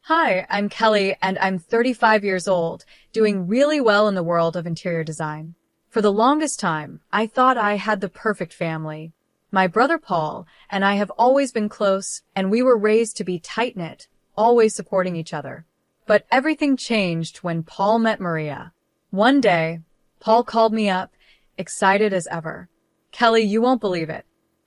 Hi, I'm Kelly, and I'm 35 years old, doing really well in the world of interior design. For the longest time, I thought I had the perfect family. My brother Paul and I have always been close, and we were raised to be tight-knit, always supporting each other. But everything changed when Paul met Maria. One day, Paul called me up, excited as ever. Kelly, you won't believe it.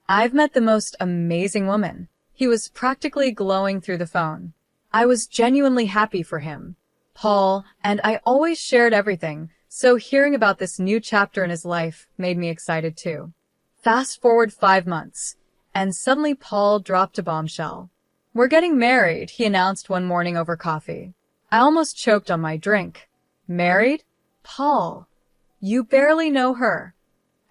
I've met the most amazing woman. He was practically glowing through the phone. I was genuinely happy for him. Paul and I always shared everything, so hearing about this new chapter in his life made me excited too. Fast forward 5 months, and suddenly Paul dropped a bombshell. We're getting married, he announced one morning over coffee. I almost choked on my drink. Married? Paul, you barely know her.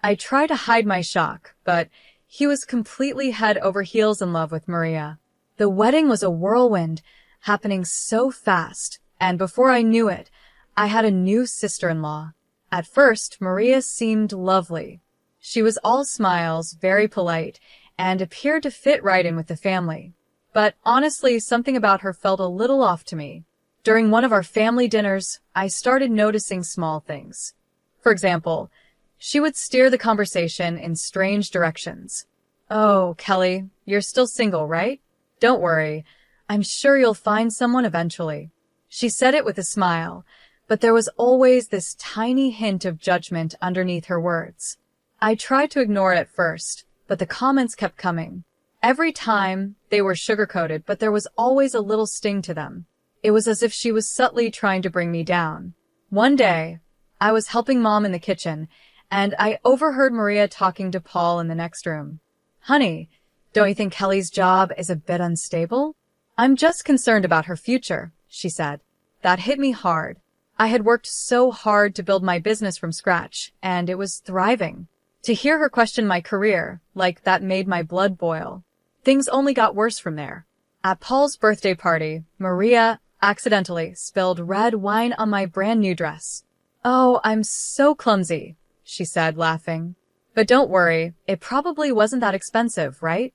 I tried to hide my shock, but he was completely head over heels in love with Maria. The wedding was a whirlwind, happening so fast, and before I knew it, I had a new sister-in-law. At first, Maria seemed lovely. She was all smiles, very polite, and appeared to fit right in with the family. But honestly, something about her felt a little off to me. During one of our family dinners, I started noticing small things. For example, she would steer the conversation in strange directions. "Oh, Kelly, you're still single, right? Don't worry. I'm sure you'll find someone eventually." She said it with a smile, but there was always this tiny hint of judgment underneath her words. I tried to ignore it at first, but the comments kept coming. Every time, they were sugar-coated, but there was always a little sting to them. It was as if she was subtly trying to bring me down. One day, I was helping Mom in the kitchen, and I overheard Maria talking to Paul in the next room. "Honey, don't you think Kelly's job is a bit unstable?" "I'm just concerned about her future," she said. That hit me hard. I had worked so hard to build my business from scratch, and it was thriving. To hear her question my career, like that made my blood boil. Things only got worse from there. At Paul's birthday party, Maria accidentally spilled red wine on my brand new dress. "Oh, I'm so clumsy," she said, laughing. "But don't worry, it probably wasn't that expensive, right?"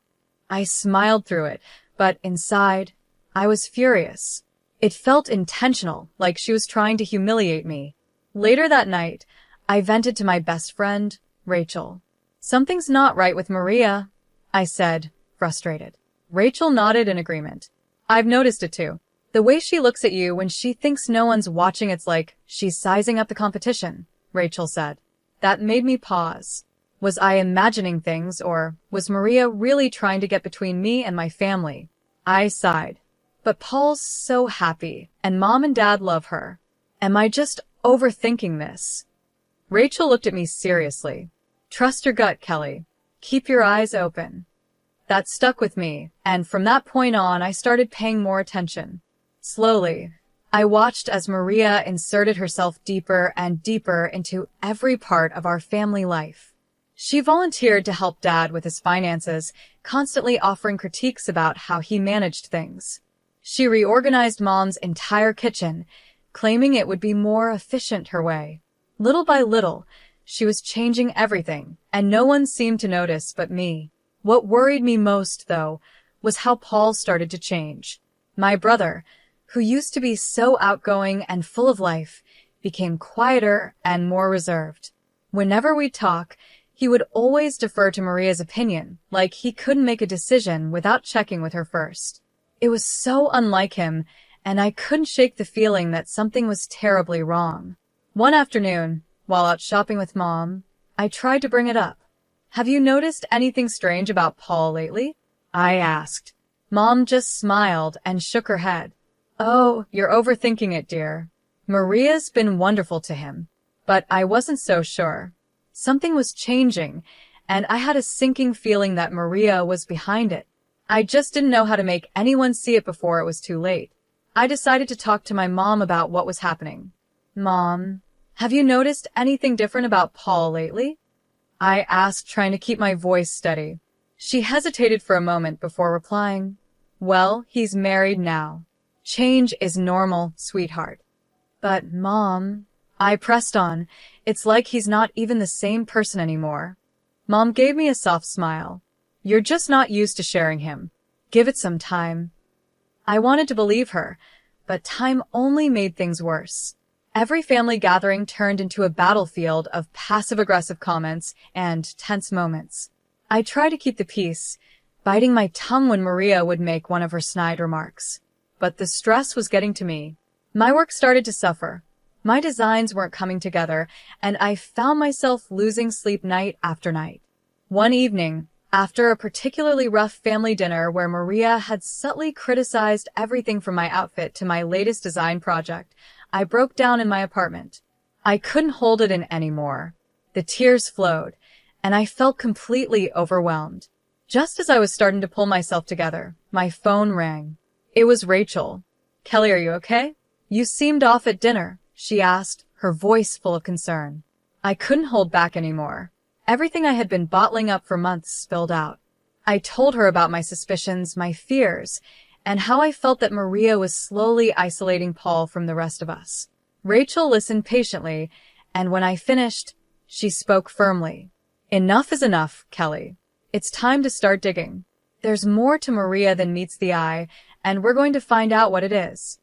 I smiled through it, but inside, I was furious. It felt intentional, like she was trying to humiliate me. Later that night, I vented to my best friend, Rachel. "Something's not right with Maria," I said, frustrated. Rachel nodded in agreement. "I've noticed it too. The way she looks at you when she thinks no one's watching, it's like she's sizing up the competition," Rachel said. That made me pause. Was I imagining things, or was Maria really trying to get between me and my family? I sighed. But Paul's so happy, and Mom and Dad love her. Am I just overthinking this? Rachel looked at me seriously. "Trust your gut, Kelly. Keep your eyes open." That stuck with me, and from that point on, I started paying more attention. Slowly, I watched as Maria inserted herself deeper and deeper into every part of our family life. She volunteered to help Dad with his finances, constantly offering critiques about how he managed things. She reorganized Mom's entire kitchen, claiming it would be more efficient her way. Little by little, she was changing everything, and no one seemed to notice but me. What worried me most, though, was how Paul started to change. My brother, who used to be so outgoing and full of life, became quieter and more reserved. Whenever we'd talk, he would always defer to Maria's opinion, like he couldn't make a decision without checking with her first. It was so unlike him, and I couldn't shake the feeling that something was terribly wrong. One afternoon, while out shopping with Mom, I tried to bring it up. "Have you noticed anything strange about Paul lately?" I asked. Mom just smiled and shook her head. "Oh, you're overthinking it, dear. Maria's been wonderful to him." But I wasn't so sure. Something was changing, and I had a sinking feeling that Maria was behind it. I just didn't know how to make anyone see it before it was too late. I decided to talk to my mom about what was happening. "Mom, have you noticed anything different about Paul lately?" I asked, trying to keep my voice steady. She hesitated for a moment before replying, "Well, he's married now. Change is normal, sweetheart." "But, Mom," I pressed on, "it's like he's not even the same person anymore." Mom gave me a soft smile. "You're just not used to sharing him. Give it some time." I wanted to believe her, but time only made things worse. Every family gathering turned into a battlefield of passive-aggressive comments and tense moments. I tried to keep the peace, biting my tongue when Maria would make one of her snide remarks. But the stress was getting to me. My work started to suffer. My designs weren't coming together, and I found myself losing sleep night after night. One evening, after a particularly rough family dinner where Maria had subtly criticized everything from my outfit to my latest design project, I broke down in my apartment. I couldn't hold it in anymore. The tears flowed, and I felt completely overwhelmed. Just as I was starting to pull myself together, my phone rang. It was Rachel. "Kelly, are you okay? You seemed off at dinner," she asked, her voice full of concern. I couldn't hold back anymore. Everything I had been bottling up for months spilled out. I told her about my suspicions, my fears, and how I felt that Maria was slowly isolating Paul from the rest of us. Rachel listened patiently, and when I finished, she spoke firmly. "Enough is enough, Kelly. It's time to start digging. There's more to Maria than meets the eye, and we're going to find out what it is."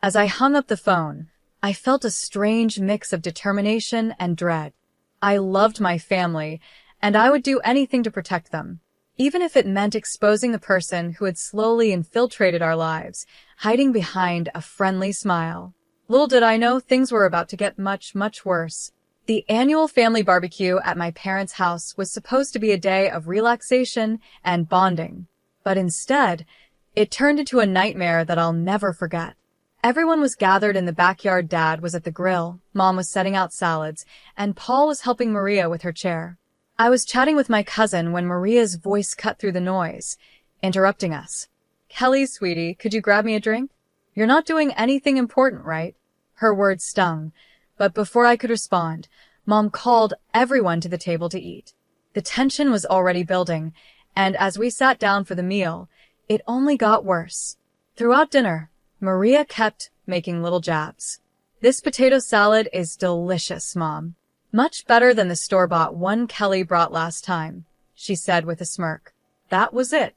As I hung up the phone, I felt a strange mix of determination and dread. I loved my family, and I would do anything to protect them, even if it meant exposing the person who had slowly infiltrated our lives, hiding behind a friendly smile. Little did I know things were about to get much, much worse. The annual family barbecue at my parents' house was supposed to be a day of relaxation and bonding, but instead, it turned into a nightmare that I'll never forget. Everyone was gathered in the backyard. Dad was at the grill, Mom was setting out salads, and Paul was helping Maria with her chair. I was chatting with my cousin when Maria's voice cut through the noise, interrupting us. "Kelly, sweetie, could you grab me a drink? You're not doing anything important, right?" Her words stung, but before I could respond, Mom called everyone to the table to eat. The tension was already building, and as we sat down for the meal, it only got worse. Throughout dinner, Maria kept making little jabs. "This potato salad is delicious, Mom. Much better than the store-bought one Kelly brought last time," she said with a smirk. That was it.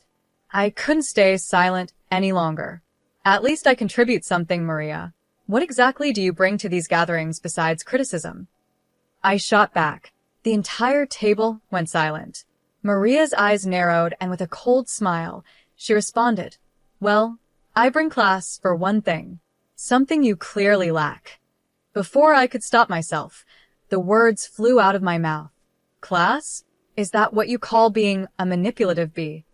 I couldn't stay silent any longer. "At least I contribute something, Maria. What exactly do you bring to these gatherings besides criticism?" I shot back. The entire table went silent. Maria's eyes narrowed, and with a cold smile, she responded, "Well, I bring class for one thing. Something you clearly lack." Before I could stop myself, the words flew out of my mouth. "Class? Is that what you call being a manipulative bee?"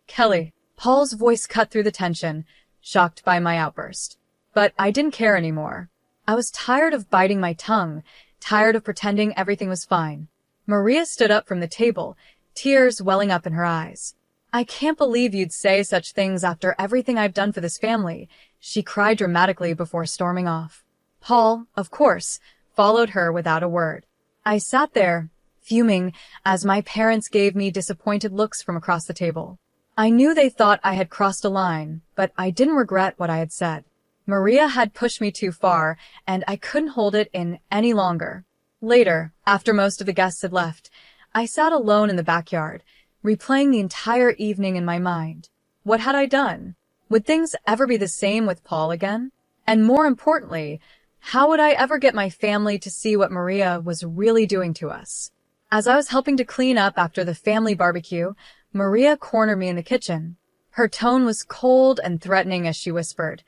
"Kelly," Paul's voice cut through the tension, shocked by my outburst. But I didn't care anymore. I was tired of biting my tongue, tired of pretending everything was fine. Maria stood up from the table, tears welling up in her eyes. "I can't believe you'd say such things after everything I've done for this family," she cried dramatically before storming off. Paul, of course, followed her without a word. I sat there, fuming, as my parents gave me disappointed looks from across the table. I knew they thought I had crossed a line, but I didn't regret what I had said. Maria had pushed me too far, and I couldn't hold it in any longer. Later, after most of the guests had left, I sat alone in the backyard, replaying the entire evening in my mind. What had I done? Would things ever be the same with Paul again? And more importantly, how would I ever get my family to see what Maria was really doing to us? As I was helping to clean up after the family barbecue, Maria cornered me in the kitchen. Her tone was cold and threatening as she whispered,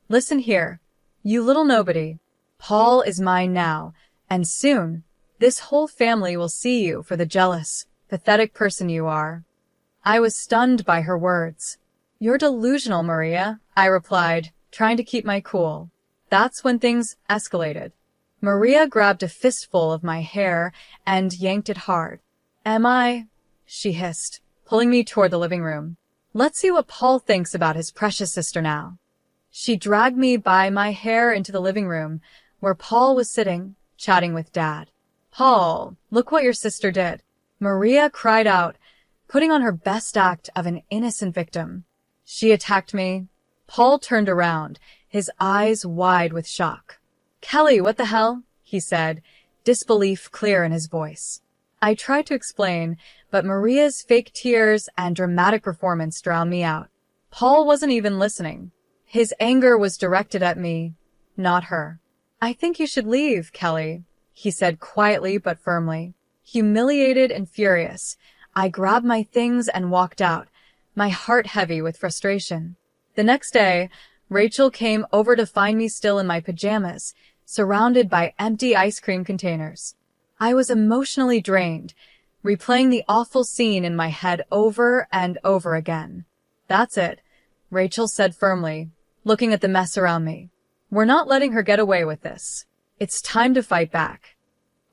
"Listen here, you little nobody. Paul is mine now, and soon, this whole family will see you for the jealous, pathetic person you are." I was stunned by her words. "You're delusional, Maria," I replied, trying to keep my cool. That's when things escalated. Maria grabbed a fistful of my hair and yanked it hard. "Am I?" she hissed, pulling me toward the living room. "Let's see what Paul thinks about his precious sister now." She dragged me by my hair into the living room, where Paul was sitting, chatting with Dad. "Paul, look what your sister did," Maria cried out, putting on her best act of an innocent victim. "She attacked me." Paul turned around, his eyes wide with shock. "Kelly, what the hell?" he said, disbelief clear in his voice. I tried to explain, but Maria's fake tears and dramatic performance drowned me out. Paul wasn't even listening. His anger was directed at me, not her. "I think you should leave, Kelly," he said quietly but firmly. Humiliated and furious, I grabbed my things and walked out, my heart heavy with frustration. The next day, Rachel came over to find me still in my pajamas, surrounded by empty ice cream containers. I was emotionally drained, replaying the awful scene in my head over and over again. "That's it," Rachel said firmly, looking at the mess around me. "We're not letting her get away with this. It's time to fight back."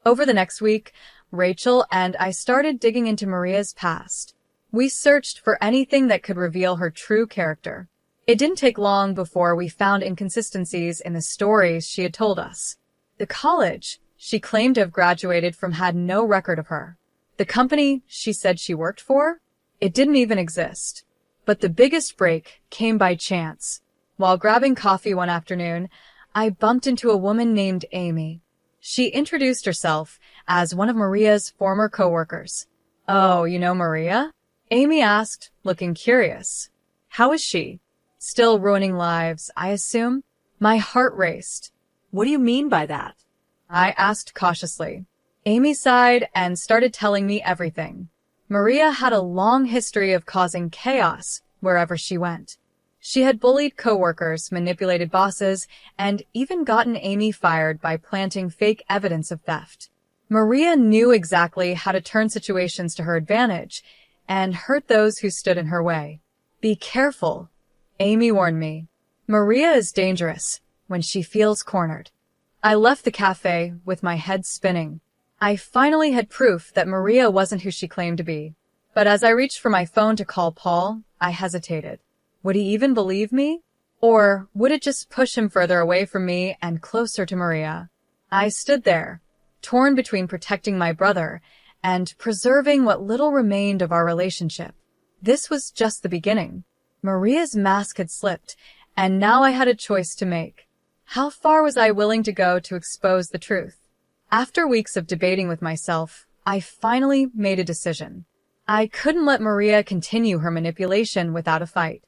Over the next week, Rachel and I started digging into Maria's past. We searched for anything that could reveal her true character. It didn't take long before we found inconsistencies in the stories she had told us. The college she claimed to have graduated from had no record of her. The company she said she worked for? It didn't even exist. But the biggest break came by chance. While grabbing coffee one afternoon, I bumped into a woman named Amy. She introduced herself as one of Maria's former coworkers. "Oh, you know Maria?" Amy asked, looking curious. "How is she?" "Still ruining lives, I assume?" My heart raced. "What do you mean by that?" I asked cautiously. Amy sighed and started telling me everything. Maria had a long history of causing chaos wherever she went. She had bullied coworkers, manipulated bosses, and even gotten Amy fired by planting fake evidence of theft. Maria knew exactly how to turn situations to her advantage and hurt those who stood in her way. "Be careful," Amy warned me. "Maria is dangerous when she feels cornered." I left the cafe with my head spinning. I finally had proof that Maria wasn't who she claimed to be. But as I reached for my phone to call Paul, I hesitated. Would he even believe me? Or would it just push him further away from me and closer to Maria? I stood there, torn between protecting my brother and preserving what little remained of our relationship. This was just the beginning. Maria's mask had slipped, and now I had a choice to make. How far was I willing to go to expose the truth? After weeks of debating with myself, I finally made a decision. I couldn't let Maria continue her manipulation without a fight.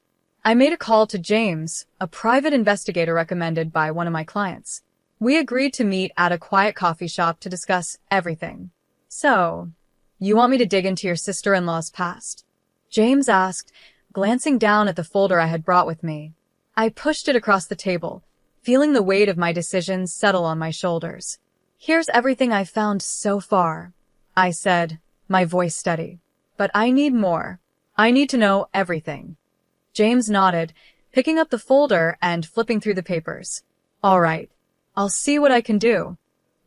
I made a call to James, a private investigator recommended by one of my clients. We agreed to meet at a quiet coffee shop to discuss everything. "So, you want me to dig into your sister-in-law's past?" James asked, glancing down at the folder I had brought with me. I pushed it across the table, feeling the weight of my decisions settle on my shoulders. "Here's everything I've found so far," I said, my voice steady. "But I need more. I need to know everything." James nodded, picking up the folder and flipping through the papers. "All right, I'll see what I can do."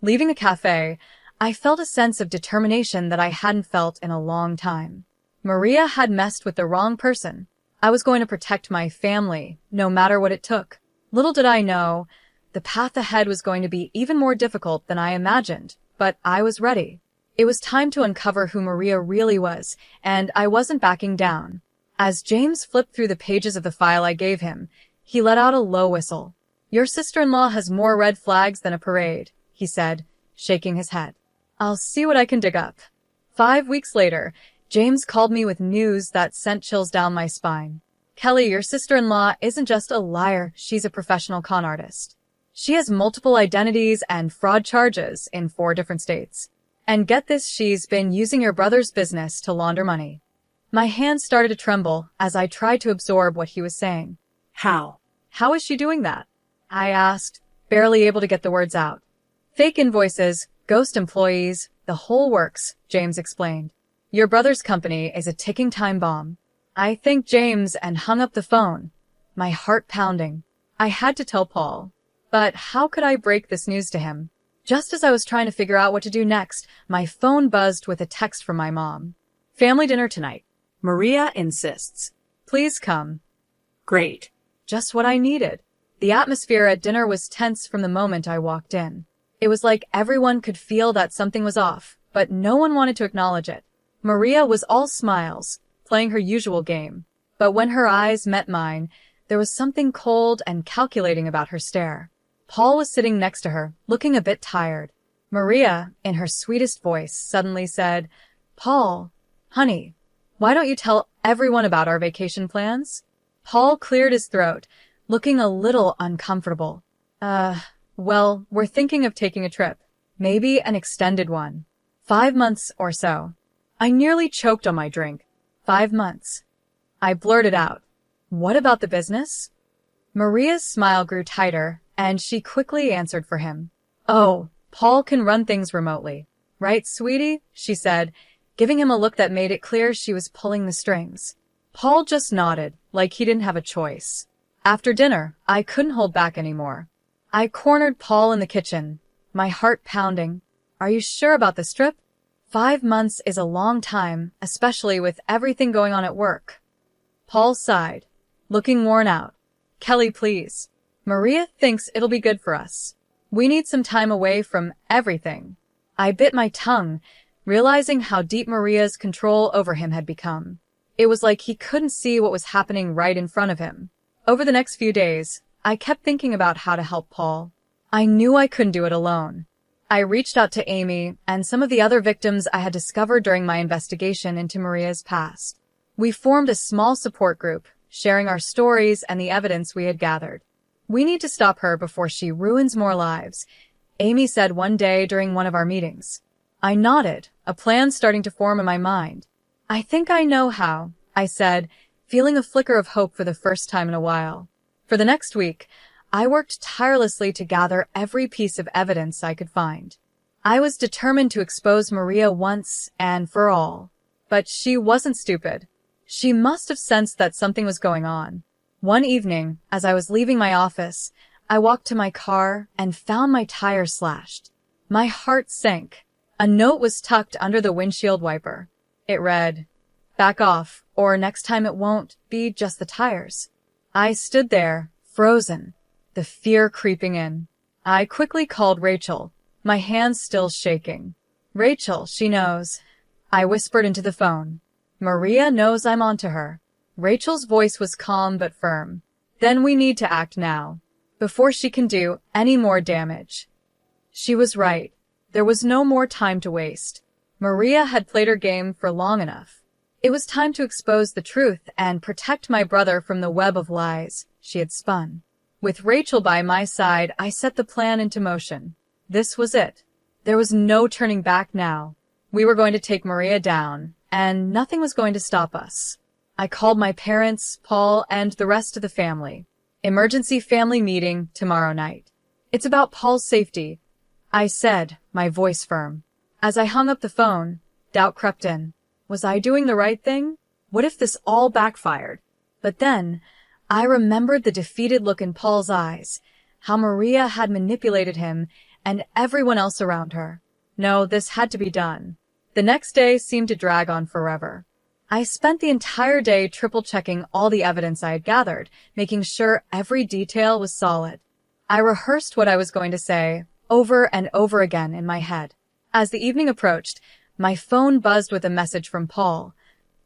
Leaving the cafe, I felt a sense of determination that I hadn't felt in a long time. Maria had messed with the wrong person. I was going to protect my family, no matter what it took. Little did I know, the path ahead was going to be even more difficult than I imagined, but I was ready. It was time to uncover who Maria really was, and I wasn't backing down. As James flipped through the pages of the file I gave him, he let out a low whistle. "Your sister-in-law has more red flags than a parade," he said, shaking his head. "I'll see what I can dig up." 5 weeks later, James called me with news that sent chills down my spine. "Kelly, your sister-in-law isn't just a liar, she's a professional con artist. She has multiple identities and fraud charges in 4 different states. And get this, she's been using your brother's business to launder money." My hands started to tremble as I tried to absorb what he was saying. "How?" "How is she doing that?" I asked, barely able to get the words out. "Fake invoices, ghost employees, the whole works," James explained. "Your brother's company is a ticking time bomb." I thanked James and hung up the phone, my heart pounding. I had to tell Paul. But how could I break this news to him? Just as I was trying to figure out what to do next, my phone buzzed with a text from my mom. "Family dinner tonight. Maria insists." Please come." Great. Just what I needed. The atmosphere at dinner was tense from the moment I walked in. It was like everyone could feel that something was off, but no one wanted to acknowledge it. Maria was all smiles, playing her usual game. But when her eyes met mine, there was something cold and calculating about her stare. Paul was sitting next to her, looking a bit tired. Maria, in her sweetest voice, suddenly said, "Paul, honey, why don't you tell everyone about our vacation plans?" Paul cleared his throat, looking a little uncomfortable. Well, we're thinking of taking a trip. Maybe an extended one. 5 months or so. I nearly choked on my drink. 5 months. I blurted out. What about the business? Maria's smile grew tighter, and she quickly answered for him. Oh, Paul can run things remotely. Right, sweetie? She said, giving him a look that made it clear she was pulling the strings. Paul just nodded, like he didn't have a choice. After dinner, I couldn't hold back anymore. I cornered Paul in the kitchen, my heart pounding. Are you sure about this trip? 5 months is a long time, especially with everything going on at work. Paul sighed, looking worn out. Kelly, please. Maria thinks it'll be good for us. We need some time away from everything. I bit my tongue, realizing how deep Maria's control over him had become. It was like he couldn't see what was happening right in front of him. Over the next few days, I kept thinking about how to help Paul. I knew I couldn't do it alone. I reached out to Amy and some of the other victims I had discovered during my investigation into Maria's past. We formed a small support group, sharing our stories and the evidence we had gathered. We need to stop her before she ruins more lives, Amy said one day during one of our meetings. I nodded, a plan starting to form in my mind. I think I know how, I said, feeling a flicker of hope for the first time in a while. For the next week, I worked tirelessly to gather every piece of evidence I could find. I was determined to expose Maria once and for all. But she wasn't stupid. She must have sensed that something was going on. One evening, as I was leaving my office, I walked to my car and found my tire slashed. My heart sank. A note was tucked under the windshield wiper. It read, "Back off, or next time it won't be just the tires." I stood there, frozen, the fear creeping in. I quickly called Rachel, my hands still shaking. Rachel, she knows. I whispered into the phone. Maria knows I'm onto her. Rachel's voice was calm but firm. Then we need to act now, before she can do any more damage. She was right. There was no more time to waste. Maria had played her game for long enough. It was time to expose the truth and protect my brother from the web of lies she had spun. With Rachel by my side, I set the plan into motion. This was it. There was no turning back now. We were going to take Maria down, and nothing was going to stop us. I called my parents, Paul, and the rest of the family. Emergency family meeting tomorrow night. It's about Paul's safety, I said, my voice firm. As I hung up the phone, doubt crept in. Was I doing the right thing? What if this all backfired? But then, I remembered the defeated look in Paul's eyes, how Maria had manipulated him and everyone else around her. No, this had to be done. The next day seemed to drag on forever. I spent the entire day triple-checking all the evidence I had gathered, making sure every detail was solid. I rehearsed what I was going to say, over and over again in my head. As the evening approached, my phone buzzed with a message from Paul.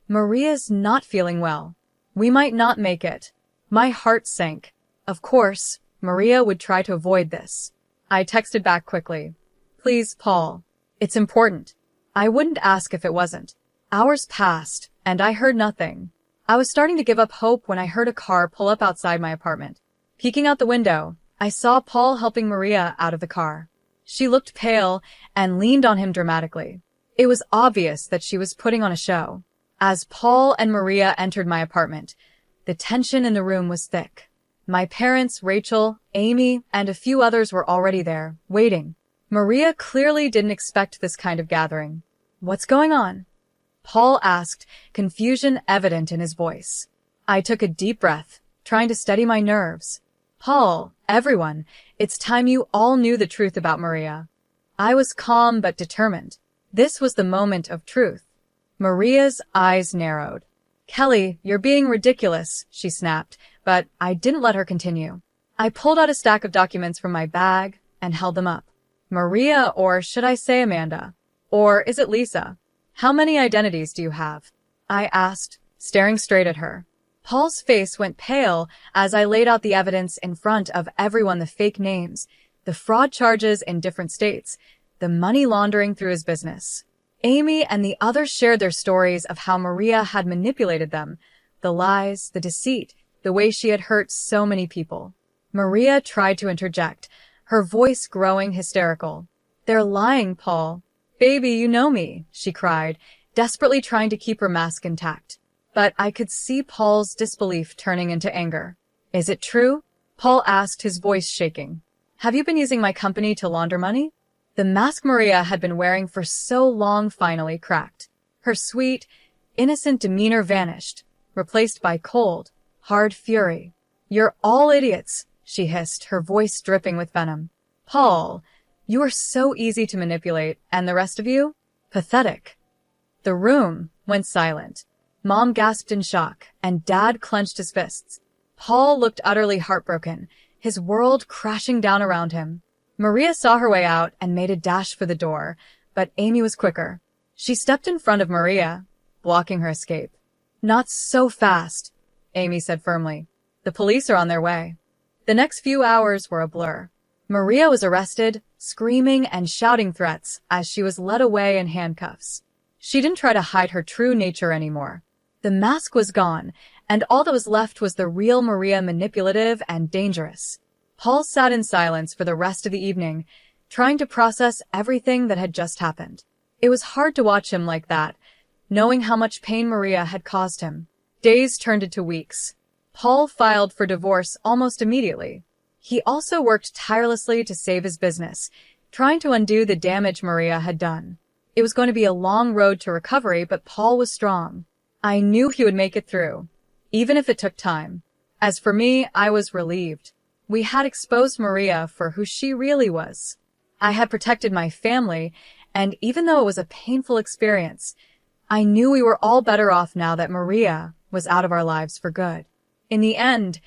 Maria's not feeling well. We might not make it. My heart sank. Of course, Maria would try to avoid this. I texted back quickly. Please, Paul. It's important. I wouldn't ask if it wasn't. Hours passed, and I heard nothing. I was starting to give up hope when I heard a car pull up outside my apartment. Peeking out the window, I saw Paul helping Maria out of the car. She looked pale and leaned on him dramatically. It was obvious that she was putting on a show. As Paul and Maria entered my apartment, the tension in the room was thick. My parents, Rachel, Amy, and a few others were already there, waiting. Maria clearly didn't expect this kind of gathering. What's going on? Paul asked, confusion evident in his voice. I took a deep breath, trying to steady my nerves. Paul, everyone, it's time you all knew the truth about Maria. I was calm but determined. This was the moment of truth. Maria's eyes narrowed. Kelly, you're being ridiculous, she snapped, but I didn't let her continue. I pulled out a stack of documents from my bag and held them up. Maria, or should I say Amanda? Or is it Lisa? How many identities do you have? I asked, staring straight at her. Paul's face went pale as I laid out the evidence in front of everyone, the fake names, the fraud charges in different states, the money laundering through his business. Amy and the others shared their stories of how Maria had manipulated them, the lies, the deceit, the way she had hurt so many people. Maria tried to interject, her voice growing hysterical. "They're lying, Paul. Baby, you know me," she cried, desperately trying to keep her mask intact. But I could see Paul's disbelief turning into anger. "Is it true?" Paul asked, his voice shaking. "Have you been using my company to launder money?" The mask Maria had been wearing for so long finally cracked. Her sweet, innocent demeanor vanished, replaced by cold, hard fury. "You're all idiots," she hissed, her voice dripping with venom. "Paul, you are so easy to manipulate, and the rest of you? Pathetic." The room went silent. Mom gasped in shock, and Dad clenched his fists. Paul looked utterly heartbroken, his world crashing down around him. Maria saw her way out and made a dash for the door, but Amy was quicker. She stepped in front of Maria, blocking her escape. "Not so fast," Amy said firmly. "The police are on their way." The next few hours were a blur. Maria was arrested, screaming and shouting threats as she was led away in handcuffs. She didn't try to hide her true nature anymore. The mask was gone, and all that was left was the real Maria, manipulative and dangerous. Paul sat in silence for the rest of the evening, trying to process everything that had just happened. It was hard to watch him like that, knowing how much pain Maria had caused him. Days turned into weeks. Paul filed for divorce almost immediately. He also worked tirelessly to save his business, trying to undo the damage Maria had done. It was going to be a long road to recovery, but Paul was strong. I knew he would make it through, even if it took time. As for me, I was relieved. We had exposed Maria for who she really was. I had protected my family, and even though it was a painful experience, I knew we were all better off now that Maria was out of our lives for good. In the end,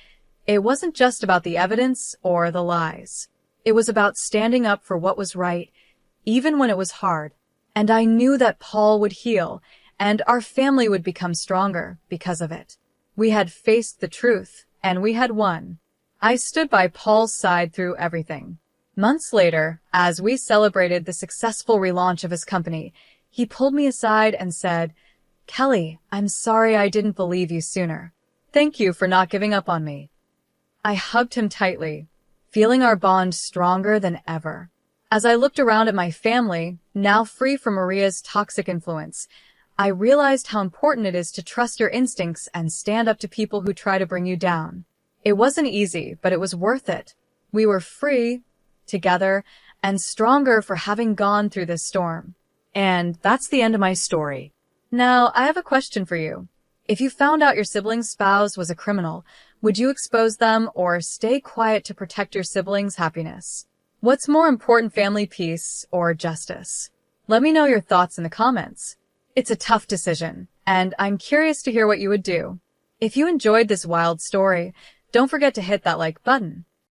it wasn't just about the evidence or the lies. It was about standing up for what was right, even when it was hard. And I knew that Paul would heal, and our family would become stronger because of it. We had faced the truth, and we had won. I stood by Paul's side through everything. Months later, as we celebrated the successful relaunch of his company, he pulled me aside and said, "Kelly, I'm sorry I didn't believe you sooner. Thank you for not giving up on me." I hugged him tightly, feeling our bond stronger than ever. As I looked around at my family, now free from Maria's toxic influence, I realized how important it is to trust your instincts and stand up to people who try to bring you down. It wasn't easy, but it was worth it. We were free, together, and stronger for having gone through this storm. And that's the end of my story. Now, I have a question for you. If you found out your sibling's spouse was a criminal, would you expose them or stay quiet to protect your sibling's happiness? What's more important, family peace or justice? Let me know your thoughts in the comments. It's a tough decision, and I'm curious to hear what you would do. If you enjoyed this wild story, don't forget to hit that like button.